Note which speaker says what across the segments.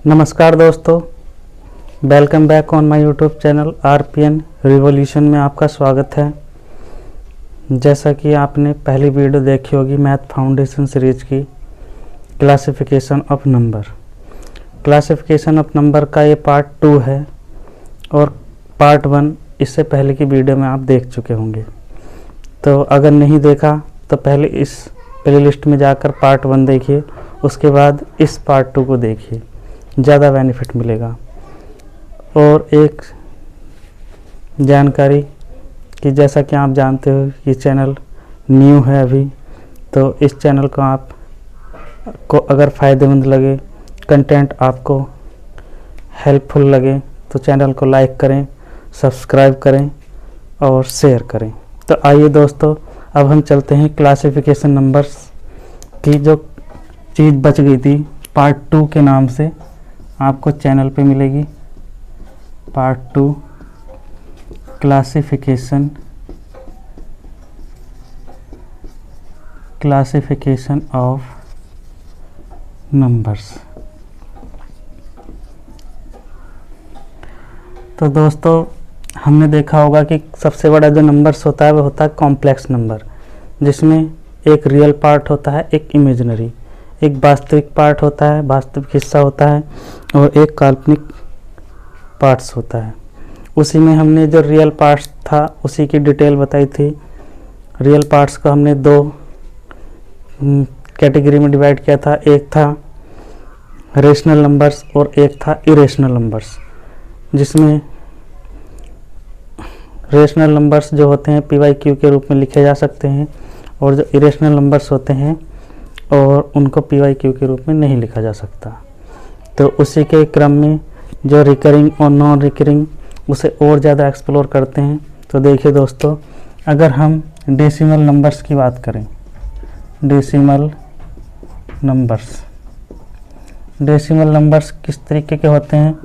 Speaker 1: नमस्कार दोस्तों, welcome back on my YouTube channel RPN revolution में आपका स्वागत है। जैसा कि आपने पहली वीडियो देखी होगी मैथ फाउंडेशन सीरीज की classification of number. Classification of number का ये पार्ट 2 है और पार्ट 1 इससे पहले की वीडियो में आप देख चुके होंगे। तो अगर नहीं देखा तो पहले इस प्लेलिस्ट में जाकर पार्ट 1 देखिए, उसके बाद इस पार्ट 2 को देखिए, ज़्यादा बेनिफिट मिलेगा। और एक जानकारी कि जैसा कि आप जानते हो ये चैनल न्यू है अभी, तो इस चैनल को आपको अगर फ़ायदेमंद लगे, कंटेंट आपको हेल्पफुल लगे तो चैनल को लाइक करें, सब्सक्राइब करें और शेयर करें। तो आइए दोस्तों, अब हम चलते हैं क्लासिफिकेशन नंबर्स की जो चीज़ बच गई थी पार्ट 2 के नाम से आपको चैनल पे मिलेगी। Part 2 classification of numbers. तो दोस्तों, हमने देखा होगा कि सबसे बड़ा जो नंबर्स होता है वो होता है कॉम्प्लेक्स नंबर, जिसमें एक रियल पार्ट होता है, एक इमेजिनरी, एक वास्तविक पार्ट होता है, वास्तविक हिस्सा होता है और एक काल्पनिक पार्ट्स होता है। उसी में हमने जो रियल पार्ट्स था उसी की डिटेल बताई थी। रियल पार्ट्स को हमने 2 कैटेगरी में डिवाइड किया था, एक था रेशनल नंबर्स और एक था इरेशनल नंबर्स, जिसमें रेशनल नंबर्स जो होते हैं PYQ के रूप में लिखे जा सकते हैं और जो इरेशनल नंबर्स होते हैं और उनको PYQ के रूप में नहीं लिखा जा सकता। तो उसी के क्रम में जो रिकरिंग और नॉन रिकरिंग उसे और ज़्यादा एक्सप्लोर करते हैं। तो देखिए दोस्तों, अगर हम डेसिमल नंबर्स की बात करें, डेसिमल नंबर्स किस तरीके के होते हैं,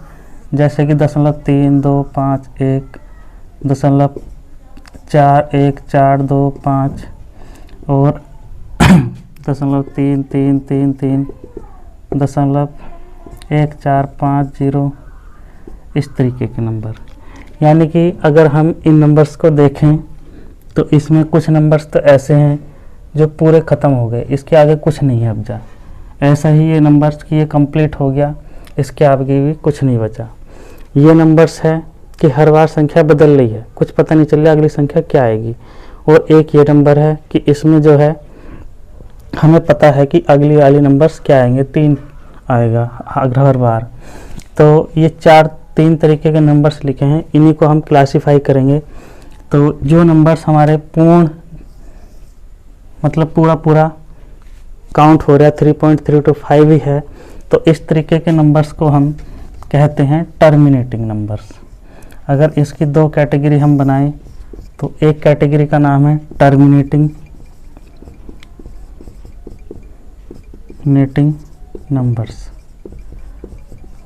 Speaker 1: जैसे कि 0.3, 2, 5, 1, 0.4, 1, 4, 2, 5 और 0.3, 3, 3, 3, 0.1, 4, 5, 0, इस तरीके के नंबर। यानी कि अगर हम इन नंबर्स को देखें तो इसमें कुछ नंबर्स तो ऐसे हैं जो पूरे ख़त्म हो गए, इसके आगे कुछ नहीं है अब जा। ऐसा ही ये नंबर्स की ये कंप्लीट हो गया, इसके आगे भी कुछ नहीं बचा। ये नंबर्स है कि हर बार संख्या बदल रही है, कुछ पता नहीं चल रहा अगली संख्या क्या आएगी। और एक ये नंबर है कि इसमें जो है हमें पता है कि अगली वाली नंबर्स क्या आएंगे, 3 आएगा हर बार। तो ये 3 तरीके के नंबर्स लिखे हैं, इन्हीं को हम क्लासीफाई करेंगे। तो जो नंबर्स हमारे पूर्ण मतलब पूरा काउंट हो रहा है 3.3 to 5 ही है, तो इस तरीके के नंबर्स को हम कहते हैं टर्मिनेटिंग नंबर्स। अगर इसकी 2 कैटेगरी हम बनाएं तो एक कैटेगरी का नाम है टर्मिनेटिंग नंबर्स,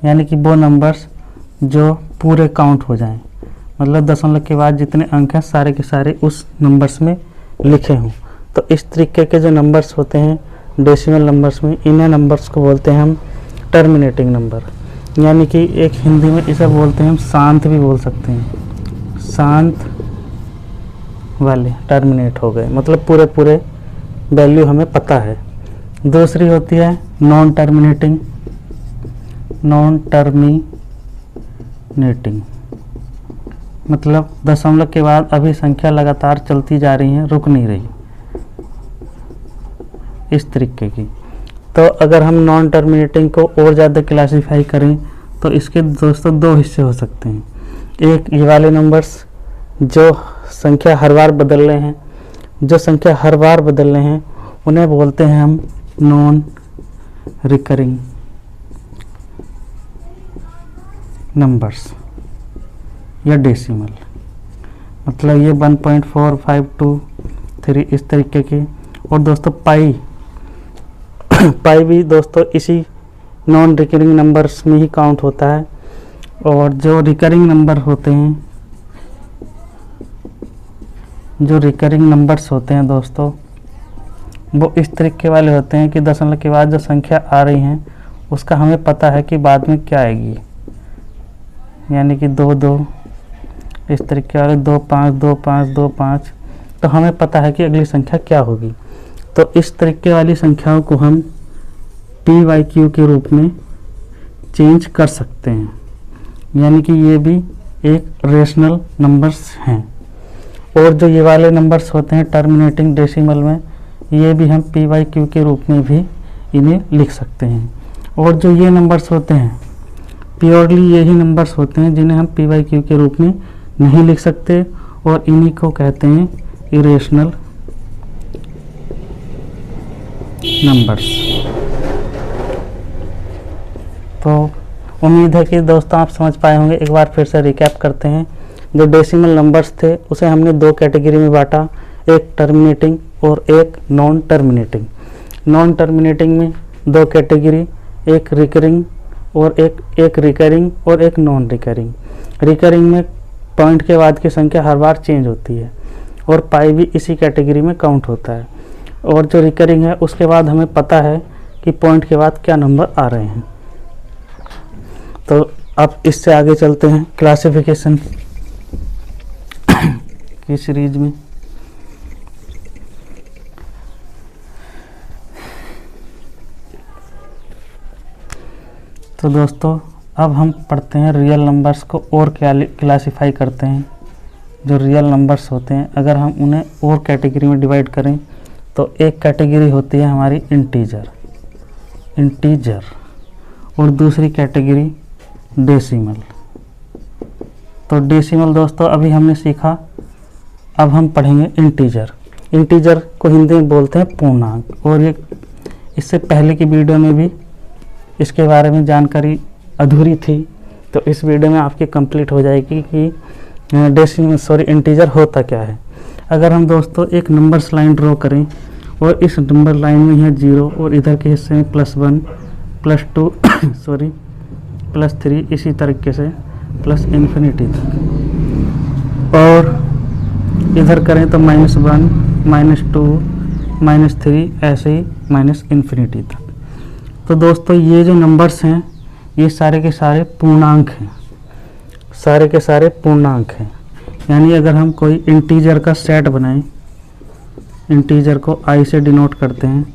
Speaker 1: यानी कि वो नंबर्स जो पूरे काउंट हो जाएं, मतलब दशमलव के बाद जितने अंक हैं सारे के सारे उस नंबर्स में लिखे हों। तो इस तरीके के जो नंबर्स होते हैं डेसिमल नंबर्स में, इन्हें नंबर्स को बोलते हैं हम टर्मिनेटिंग नंबर। यानी कि एक हिंदी में इसे बोलते हैं हम शांत भी बोल सकते हैं, शांत वाले टर्मिनेट हो गए, मतलब पूरे वैल्यू हमें पता है। दूसरी होती है नॉन टर्मिनेटिंग, मतलब दशमलव के बाद अभी संख्या लगातार चलती जा रही है, रुक नहीं रही, इस तरीके की। तो अगर हम नॉन टर्मिनेटिंग को और ज़्यादा क्लासीफाई करें तो इसके दोस्तों 2 हिस्से हो सकते हैं। एक ये वाले नंबर्स जो संख्या हर बार बदल रहे हैं, उन्हें बोलते हैं हम नॉन रिकरिंग नंबर्स या डेसिमल, मतलब ये 1.4, 5, 2, 3 इस तरीके के। और दोस्तों पाई भी दोस्तों इसी नॉन रिकरिंग नंबर्स में ही काउंट होता है। और जो रिकरिंग नंबर्स होते हैं दोस्तों, वो इस तरीके वाले होते हैं कि दशमलव के बाद जो संख्या आ रही हैं उसका हमें पता है कि बाद में क्या आएगी, यानी कि 2 2 इस तरीके वाले 2 5 2 5 2 5, तो हमें पता है कि अगली संख्या क्या होगी। तो इस तरीके वाली संख्याओं को हम पी वाई क्यू के रूप में चेंज कर सकते हैं, यानी कि ये भी एक रेशनल नंबर्स हैं। और जो ये वाले नंबर्स होते हैं टर्मिनेटिंग डेसिमल में, ये भी हम पी वाई क्यू के रूप में भी इन्हें लिख सकते हैं। और जो ये नंबर्स होते हैं प्योरली यही नंबर्स होते हैं जिन्हें हम पी वाई क्यू के रूप में नहीं लिख सकते, और इन्हीं को कहते हैं इरेशनल नंबर्स। तो उम्मीद है कि दोस्तों आप समझ पाए होंगे। एक बार फिर से रिकैप करते हैं। जो डेसिमल नंबर्स थे उसे हमने 2 कैटेगरी में बांटा, एक टर्मिनेटिंग और एक नॉन टर्मिनेटिंग। नॉन टर्मिनेटिंग में 2 कैटेगरी, एक रिकरिंग और एक रिकरिंग और एक नॉन रिकरिंग। रिकरिंग में पॉइंट के बाद की संख्या हर बार चेंज होती है और पाई भी इसी कैटेगरी में काउंट होता है। और जो रिकरिंग है उसके बाद हमें पता है कि पॉइंट के बाद क्या नंबर आ रहे हैं। तो अब इससे आगे चलते हैं क्लासिफिकेशन की सीरीज में। तो दोस्तों अब हम पढ़ते हैं रियल नंबर्स को और क्लासिफाई करते हैं। जो रियल नंबर्स होते हैं अगर हम उन्हें और कैटेगरी में डिवाइड करें तो एक कैटेगरी होती है हमारी इंटीजर और दूसरी कैटेगरी डेसिमल। तो डेसिमल दोस्तों अभी हमने सीखा, अब हम पढ़ेंगे इंटीजर। इंटीजर को हिंदी में बोलते हैं पूर्णांक, और ये इससे पहले की वीडियो में भी इसके बारे में जानकारी अधूरी थी, तो इस वीडियो में आपकी कंप्लीट हो जाएगी कि इंटीजर होता क्या है। अगर हम दोस्तों एक नंबर्स लाइन ड्रॉ करें और इस नंबर लाइन में है 0 और इधर के हिस्से में +1 +2 +3 इसी तरीके से प्लस इन्फिनिटी तक, और इधर करें तो -1 -2 -3 ऐसे ही इन्फिनिटी तक। तो दोस्तों ये जो नंबर्स हैं ये सारे के सारे पूर्णांक हैं, सारे के सारे पूर्णांक हैं। यानी अगर हम कोई इंटीजर का सेट बनाएं, इंटीजर को i से डिनोट करते हैं,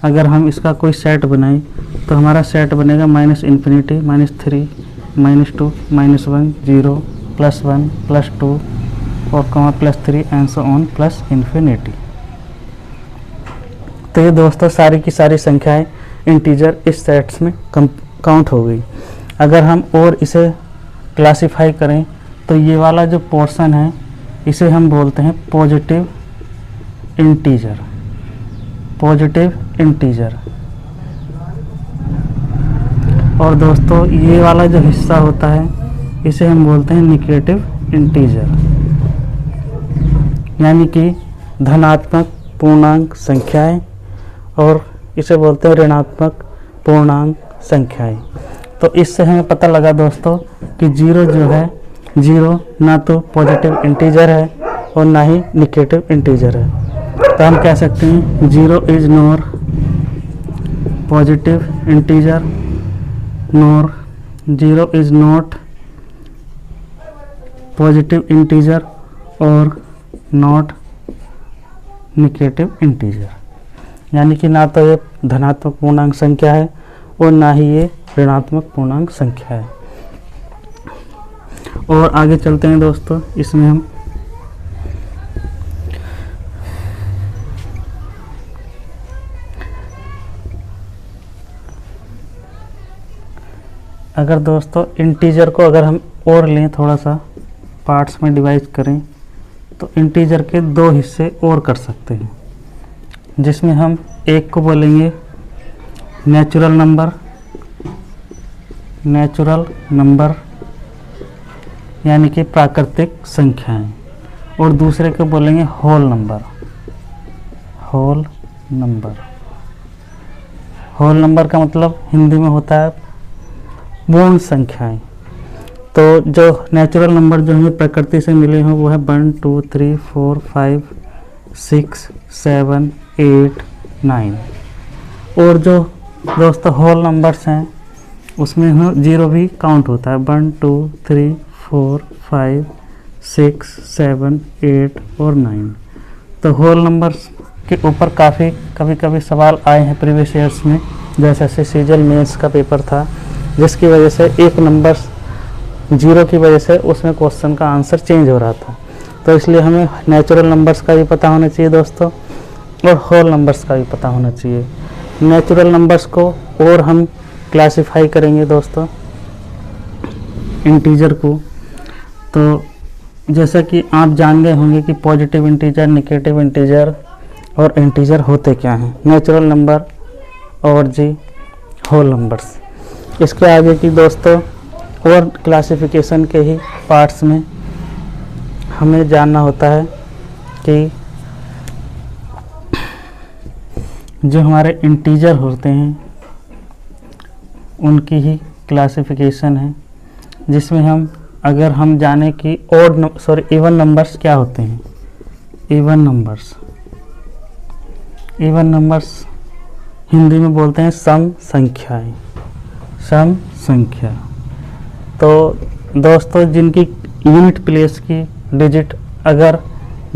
Speaker 1: अगर हम इसका कोई सेट बनाएं तो हमारा सेट बनेगा -∞ -3 -2 -1 0 +1 +2 और +3 एंड सो ऑन +इन्फिनिटी। तो ये दोस्तों सारी की सारी संख्याएं इंटीजर इस सेट्स में काउंट हो गई। अगर हम और इसे क्लासिफाई करें तो ये वाला जो पोर्शन है इसे हम बोलते हैं पॉजिटिव इंटीजर। और दोस्तों ये वाला जो हिस्सा होता है इसे हम बोलते हैं नेगेटिव इंटीजर, यानी कि धनात्मक पूर्णांक संख्याएं, और इसे बोलते हैं ऋणात्मक पूर्णांक संख्याएं। तो इससे हमें पता लगा दोस्तों कि 0 जो है, 0 ना तो पॉजिटिव इंटीजर है और ना ही नेगेटिव इंटीजर है। तो हम कह सकते हैं 0 is nor positive integer, nor 0 is not positive integer और नॉट नेगेटिव इंटीजर। यानी कि ना तो ये धनात्मक पूर्णांक संख्या है और ना ही ये ऋणात्मक पूर्णांक संख्या है। और आगे चलते हैं दोस्तों, इसमें हम अगर दोस्तों इंटीजर को अगर हम और लें, थोड़ा सा पार्ट्स में डिवाइड करें, तो इंटीजर के 2 हिस्से और कर सकते हैं, जिसमें हम एक को बोलेंगे नेचुरल नंबर यानी कि प्राकृतिक संख्याएं, और दूसरे को बोलेंगे होल नंबर का मतलब हिंदी में होता है पूर्ण संख्याएं। तो जो नेचुरल नंबर जो हमें प्रकृति से मिले हों वो है 1 2 3 4 5 6 7 8 9, और जो दोस्तों होल नंबर्स हैं उसमें हम 0 भी काउंट होता है, 1 2 3 4 5 6 7 8 और 9। तो होल नंबर्स के ऊपर काफ़ी कभी कभी सवाल आए हैं प्रीवियस ईयर्स में, जैसे सीजल मेंस का पेपर था, जिसकी वजह से एक नंबर 0 की वजह से उसमें क्वेश्चन का आंसर चेंज हो रहा था। तो इसलिए हमें नेचुरल नंबर्स का भी पता होना चाहिए दोस्तों, और होल नंबर्स का भी पता होना चाहिए। नेचुरल नंबर्स को और हम क्लासिफाई करेंगे दोस्तों इंटीजर को। तो जैसा कि आप जान गए होंगे कि पॉजिटिव इंटीजर, नेगेटिव इंटीजर और इंटीजर होते क्या हैं, नेचुरल नंबर और जी होल नंबर्स। इसके आगे की दोस्तों और क्लासिफिकेशन के ही पार्ट्स में हमें जानना होता है कि जो हमारे इंटीजर होते हैं उनकी ही क्लासिफिकेशन है, जिसमें अगर हम जाने कि इवन नंबर्स क्या होते हैं। इवन नंबर्स हिंदी में बोलते हैं सम संख्याएं, सम संख्या। तो दोस्तों जिनकी यूनिट प्लेस की डिजिट अगर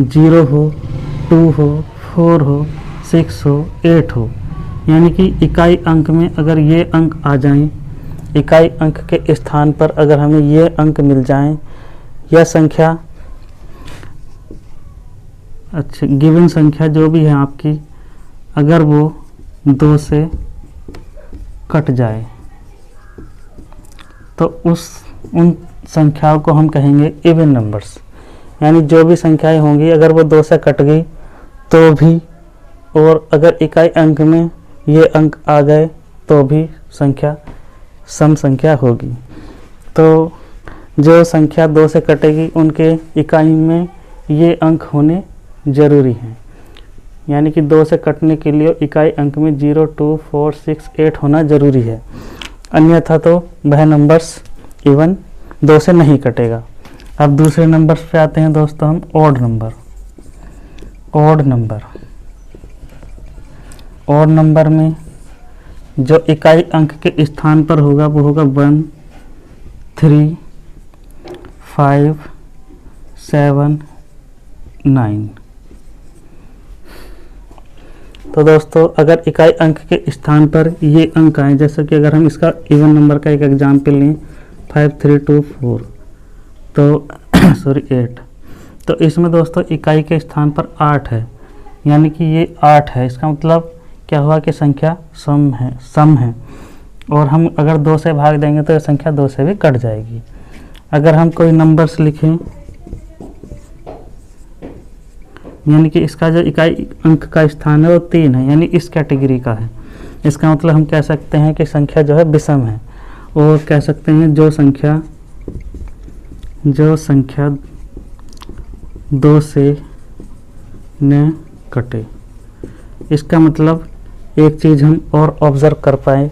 Speaker 1: 0 हो, 2 हो, 4 हो, 6 हो, 8 हो, यानी कि इकाई अंक में अगर ये अंक आ जाएं, इकाई अंक के स्थान पर अगर हमें ये अंक मिल जाएं, यह संख्या अच्छा गिवन संख्या जो भी है आपकी, अगर वो 2 से कट जाए तो उन संख्याओं को हम कहेंगे इवन नंबर्स। यानी जो भी संख्याएं होंगी अगर वो 2 से कट गई तो भी, और अगर इकाई अंक में ये अंक आ गए तो भी संख्या सम संख्या होगी। तो जो संख्या 2 से कटेगी उनके इकाई में ये अंक होने ज़रूरी हैं, यानी कि 2 से कटने के लिए इकाई अंक में 0 2 4 6 8 होना ज़रूरी है, अन्यथा तो वह नंबर्स इवन 2 से नहीं कटेगा। अब दूसरे नंबर्स पे आते हैं दोस्तों हम, ऑड नंबर। ऑड नंबर में जो इकाई अंक के स्थान पर होगा वो होगा 1 3 5 7 9। तो दोस्तों अगर इकाई अंक के स्थान पर ये अंक आए, जैसे कि अगर हम इसका इवन नंबर का एक एग्जाम्पल लें 5 3 2 4 तो 8, तो इसमें दोस्तों इकाई के स्थान पर 8 है, यानी कि ये 8 है। इसका मतलब क्या हुआ कि संख्या सम है, और हम अगर 2 से भाग देंगे तो यह संख्या 2 से भी कट जाएगी। अगर हम कोई नंबर्स लिखें, यानी कि इसका जो इकाई अंक का स्थान है वो 3 है, यानी इस कैटेगरी का है। इसका मतलब हम कह सकते हैं कि संख्या जो है विषम है, और कह सकते हैं जो संख्या 2 से न कटे। इसका मतलब एक चीज़ हम और ऑब्ज़र्व कर पाए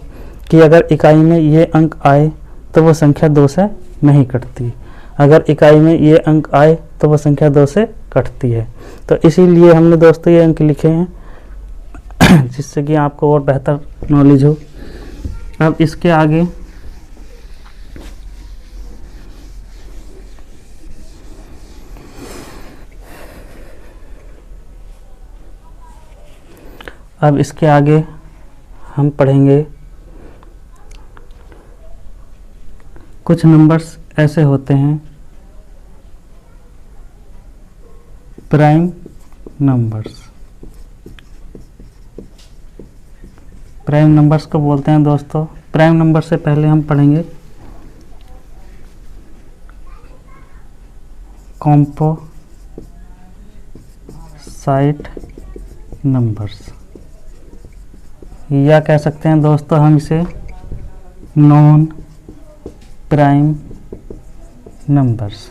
Speaker 1: कि अगर इकाई में ये अंक आए तो वो संख्या 2 से नहीं कटती, अगर इकाई में ये अंक आए तो वो संख्या 2 से कटती है। तो इसीलिए हमने दोस्तों ये अंक लिखे हैं जिससे कि आपको और बेहतर नॉलेज हो। अब इसके आगे हम पढ़ेंगे कुछ नंबर्स ऐसे होते हैं प्राइम नंबर्स। प्राइम नंबर्स को बोलते हैं दोस्तों, प्राइम नंबर से पहले हम पढ़ेंगे कॉम्पोसाइट नंबर्स, या कह सकते हैं दोस्तों हम इसे नॉन प्राइम नंबर्स।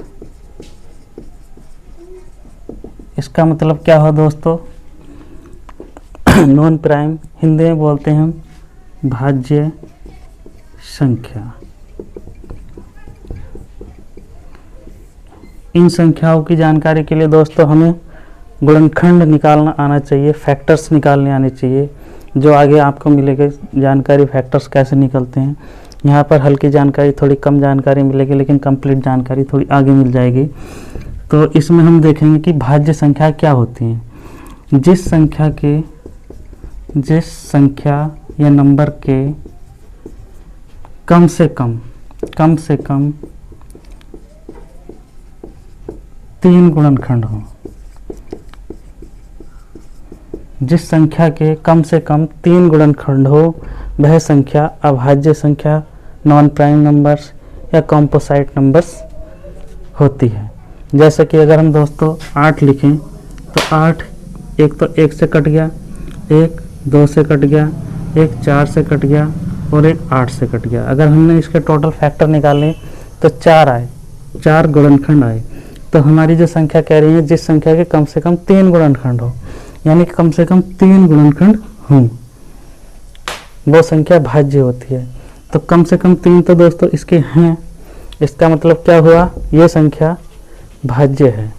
Speaker 1: इसका मतलब क्या हो दोस्तों, नॉन प्राइम हिंदी में बोलते हैं हम भाज्य संख्या। इन संख्याओं की जानकारी के लिए दोस्तों हमें गुणनखंड निकालना आना चाहिए, फैक्टर्स निकालने आने चाहिए, जो आगे आपको मिलेगा जानकारी फैक्टर्स कैसे निकलते हैं। यहाँ पर हल्की जानकारी, थोड़ी कम जानकारी मिलेगी, लेकिन कंप्लीट जानकारी थोड़ी आगे मिल जाएगी। तो इसमें हम देखेंगे कि भाज्य संख्या क्या होती हैं। जिस संख्या या नंबर के कम से कम 3 गुणनखंड हो, जिस संख्या के कम से कम 3 गुणनखंड हो, वह संख्या अभाज्य संख्या, नॉन प्राइम नंबर्स या कॉम्पोसाइट नंबर्स होती है। जैसे कि अगर हम दोस्तों 8 लिखें तो 8 एक तो 1 से कट गया, 1 2 से कट गया, 1 4 से कट गया और 1 8 से कट गया। अगर हमने इसके टोटल फैक्टर निकाले तो 4 आए, 4 गुणनखंड आए। तो हमारी जो संख्या कह रही है जिस संख्या के कम से कम 3 गुणनखंड हो, यानी कम से कम 3 गुणनखंड हों, वो संख्या भाज्य होती है। तो कम से कम 3 तो दोस्तों इसके हैं, इसका मतलब क्या हुआ, ये संख्या भाज्य है।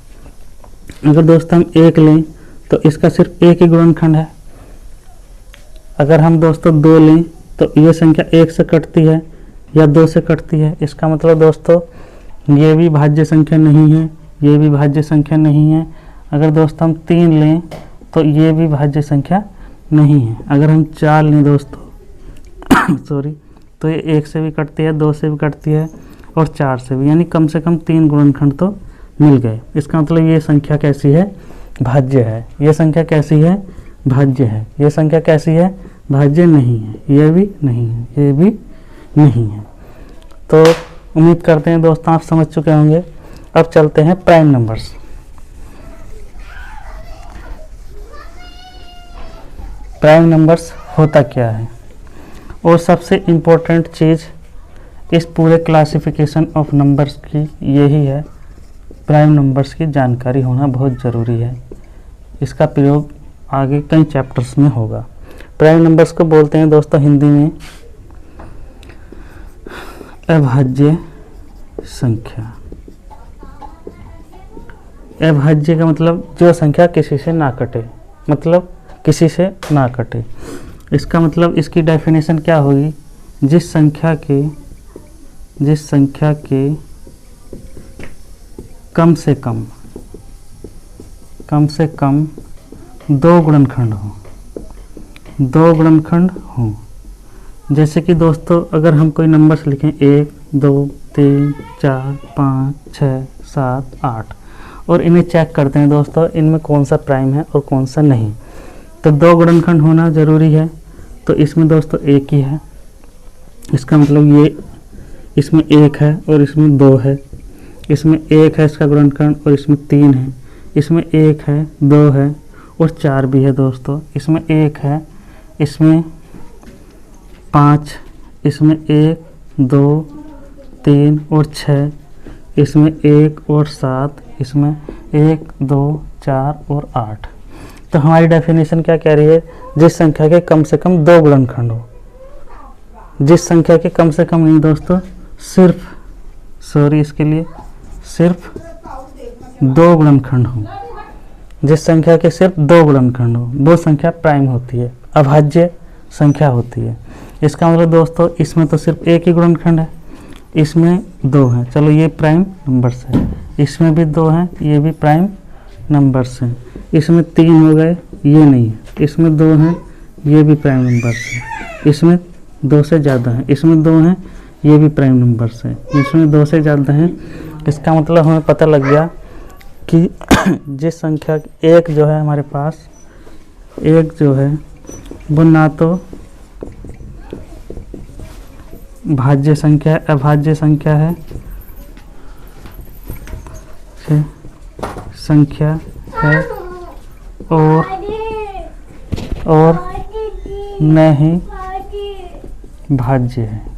Speaker 1: अगर दोस्तों हम 1 लें तो इसका सिर्फ 1 ही गुणनखंड है। अगर हम दोस्तों 2 लें तो ये संख्या 1 से कटती है या 2 से कटती है। इसका मतलब दोस्तों ये भी भाज्य संख्या नहीं है, ये भी भाज्य संख्या नहीं है। अगर दोस्तों हम 3 लें तो ये भी भाज्य संख्या नहीं है। अगर हम 4 लें दोस्तों सॉरी, तो ये 1 से भी कटती है, 2 से भी कटती है और 4 से भी, यानी कम से कम 3 गुणनखंड तो मिल गए। इसका मतलब ये संख्या कैसी है, भाज्य है। ये संख्या कैसी है, भाज्य है। ये संख्या कैसी है, भाज्य नहीं है, ये भी नहीं है, ये भी नहीं है। तो उम्मीद करते हैं दोस्तों आप समझ चुके होंगे। अब चलते हैं प्राइम नंबर्स। प्राइम नंबर्स होता क्या है, और सबसे इम्पोर्टेंट चीज़ इस पूरे क्लासिफिकेशन ऑफ नंबर्स की यही है, प्राइम नंबर्स की जानकारी होना बहुत ज़रूरी है। इसका प्रयोग आगे कई चैप्टर्स में होगा। प्राइम नंबर्स को बोलते हैं दोस्तों हिंदी में अभाज्य संख्या। अभाज्य का मतलब जो संख्या किसी से ना कटे, मतलब किसी से ना कटे। इसका मतलब इसकी डेफिनेशन क्या होगी, जिस संख्या के कम से कम 2 गुणनखंड हो। जैसे कि दोस्तों अगर हम कोई नंबर्स लिखें 1 2 3 4 5 6 7 8 और इन्हें चेक करते हैं दोस्तों इनमें कौन सा प्राइम है और कौन सा नहीं, तो 2 गुणनखंड होना ज़रूरी है। तो इसमें दोस्तों 1 ही है, इसका मतलब ये इसमें 1 है और इसमें 2 है, इसमें 1 है इसका गुणनखंड और इसमें 3 है, इसमें 1 है 2 है और 4 भी है दोस्तों। इसमें 1 है, इसमें 5, इसमें 1 2 3 और 6, इसमें 1 और 7, इसमें 1 2 4 और 8। तो हमारी डेफिनेशन क्या कह रही है, जिस संख्या के कम से कम 2 गुणनखंड हो। जिस संख्या के कम से कम नहीं दोस्तों, सिर्फ इसके लिए सिर्फ 2 गुणनखंड हो। जिस संख्या के सिर्फ 2 गुणनखंड हो वो संख्या प्राइम होती है, अभाज्य संख्या होती है। इसका मतलब दोस्तों इसमें तो सिर्फ 1 ही गुणनखंड है, इसमें 2 हैं, चलो ये प्राइम नंबर्स है। इसमें भी 2 हैं, ये भी प्राइम नंबर्स हैं। इसमें 3 हो गए, ये नहीं है। इसमें 2 हैं, ये भी प्राइम नंबर्स हैं। इसमें 2 से ज़्यादा हैं, इसमें 2 हैं, ये भी प्राइम नंबर्स हैं। इसमें 2 से ज़्यादा हैं। इसका मतलब हमें पता लग गया कि जिस संख्या 1 जो है हमारे पास, 1 जो है वो ना तो भाज्य संख्या अभाज्य संख्या है, संख्या है और न ही भाज्य है।